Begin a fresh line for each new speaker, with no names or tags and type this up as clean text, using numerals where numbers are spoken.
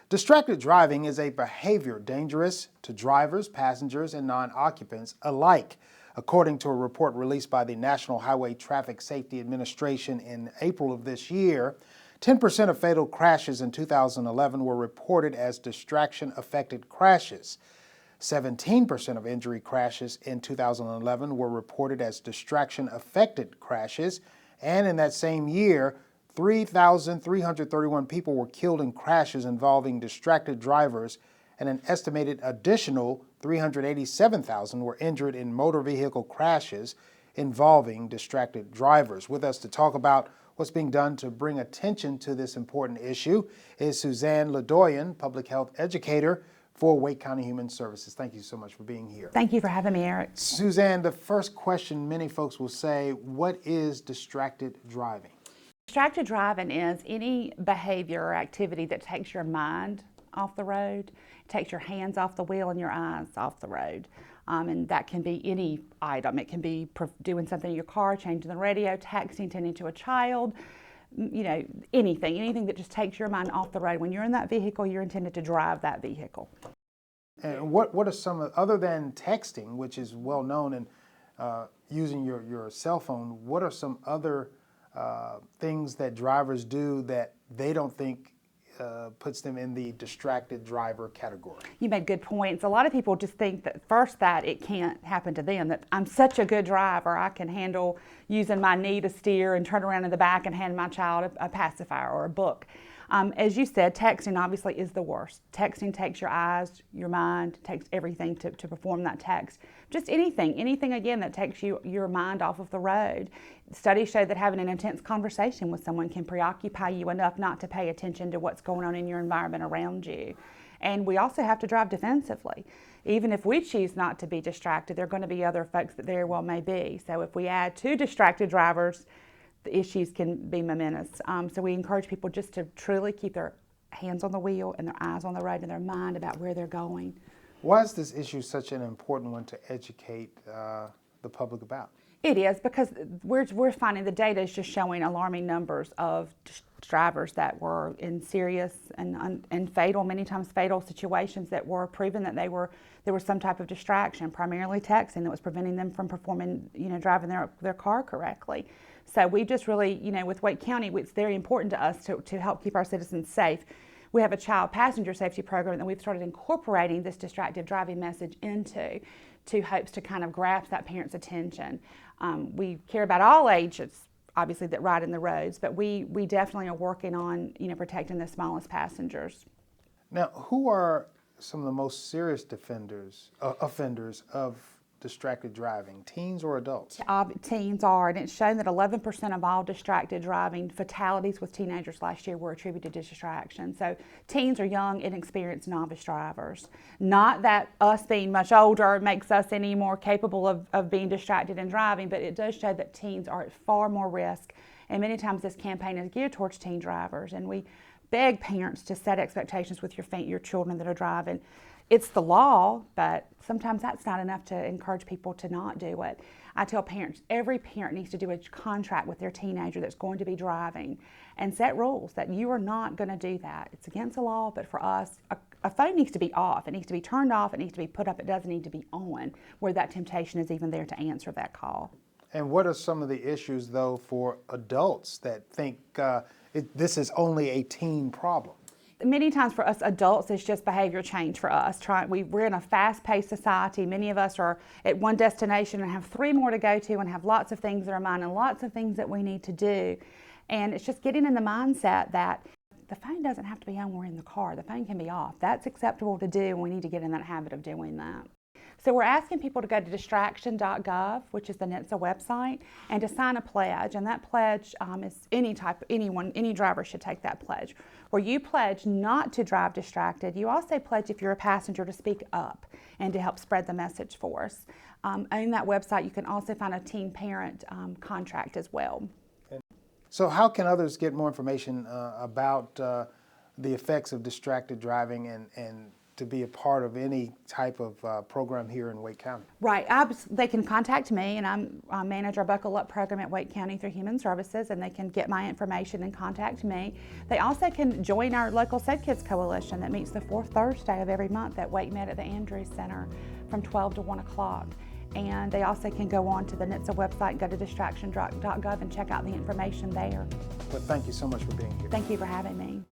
Distracted driving is a behavior dangerous to drivers, passengers, and non-occupants alike. According to a report released by the National Highway Traffic Safety Administration in April of this year, 10% of fatal crashes in 2011 were reported as distraction-affected crashes. 17% of injury crashes in 2011 were reported as distraction-affected crashes, and in that same year, 3,331 people were killed in crashes involving distracted drivers, and an estimated additional 387,000 were injured in motor vehicle crashes involving distracted drivers. With us to talk about what's being done to bring attention to this important issue is Suzanne LeDoyen, public health educator for Wake County Human Services. Thank you so much for being here.
Thank you for having me, Eric.
Suzanne, the first question many folks will say, what is distracted driving?
Distracted driving is any behavior or activity that takes your mind off the road, takes your hands off the wheel and your eyes off the road. And that can be any item. It can be doing something in your car, changing the radio, texting, tending to a child, anything that just takes your mind off the road. When you're in that vehicle, you're intended to drive that vehicle.
And what are some, other than texting, which is well known, and using your cell phone, what are some other things that drivers do that they don't think puts them in the distracted driver category?
You made good points. A lot of people just think that it can't happen to them, that I'm such a good driver, I can handle using my knee to steer and turn around in the back and hand my child a pacifier or a book. As you said, texting obviously is the worst. Texting takes your eyes, your mind, takes everything to perform that text. Just anything again that takes your mind off of the road. Studies show that having an intense conversation with someone can preoccupy you enough not to pay attention to what's going on in your environment around you. And we also have to drive defensively. Even if we choose not to be distracted, there are going to be other folks that very well may be. So if we add two distracted drivers, the issues can be momentous. So we encourage people just to truly keep their hands on the wheel and their eyes on the road and their mind about where they're going.
Why is this issue such an important one to educate the public about?
It is, because we're finding the data is just showing alarming numbers of drivers that were in serious and fatal, many times fatal situations that were proven that there was some type of distraction, primarily texting, that was preventing them from performing, driving their car correctly. So we just really, with Wake County, it's very important to us to help keep our citizens safe. We have a child passenger safety program that we've started incorporating this distracted driving message into hopes to kind of grasp that parent's attention. We care about all ages, obviously, that ride in the roads, but we definitely are working on, protecting the smallest passengers.
Now, who are some of the most serious offenders of distracted driving, teens or adults?
Teens are, and it's shown that 11% of all distracted driving fatalities with teenagers last year were attributed to distraction. So teens are young, inexperienced novice drivers. Not that us being much older makes us any more capable of being distracted and driving, but it does show that teens are at far more risk. And many times this campaign is geared towards teen drivers, and we beg parents to set expectations with your children that are driving. It's the law, but sometimes that's not enough to encourage people to not do it. I tell parents, every parent needs to do a contract with their teenager that's going to be driving and set rules that you are not going to do that. It's against the law, but for us, a phone needs to be off. It needs to be turned off. It needs to be put up. It doesn't need to be on where that temptation is even there to answer that call.
And what are some of the issues, though, for adults that think this is only a teen problem?
Many times for us adults, it's just behavior change for us. We're in a fast-paced society. Many of us are at one destination and have three more to go to and have lots of things that are mine and lots of things that we need to do. And it's just getting in the mindset that the phone doesn't have to be on when we're in the car. The phone can be off. That's acceptable to do, and we need to get in that habit of doing that. So we're asking people to go to distraction.gov, which is the NHTSA website, and to sign a pledge. And that pledge is any driver should take that pledge, where you pledge not to drive distracted. You also pledge, if you're a passenger, to speak up and to help spread the message for us. On that website, you can also find a teen parent contract as well.
So how can others get more information about the effects of distracted driving and to be a part of any type of program here in Wake County?
Right. They can contact me, and I manage our Buckle Up program at Wake County through Human Services, and they can get my information and contact me. They also can join our local Safe Kids Coalition that meets the fourth Thursday of every month at Wake Med at the Andrews Center from 12 to 1 o'clock. And they also can go on to the NHTSA website, go to distraction.gov and check out the information there.
But thank you so much for being here.
Thank you for having me.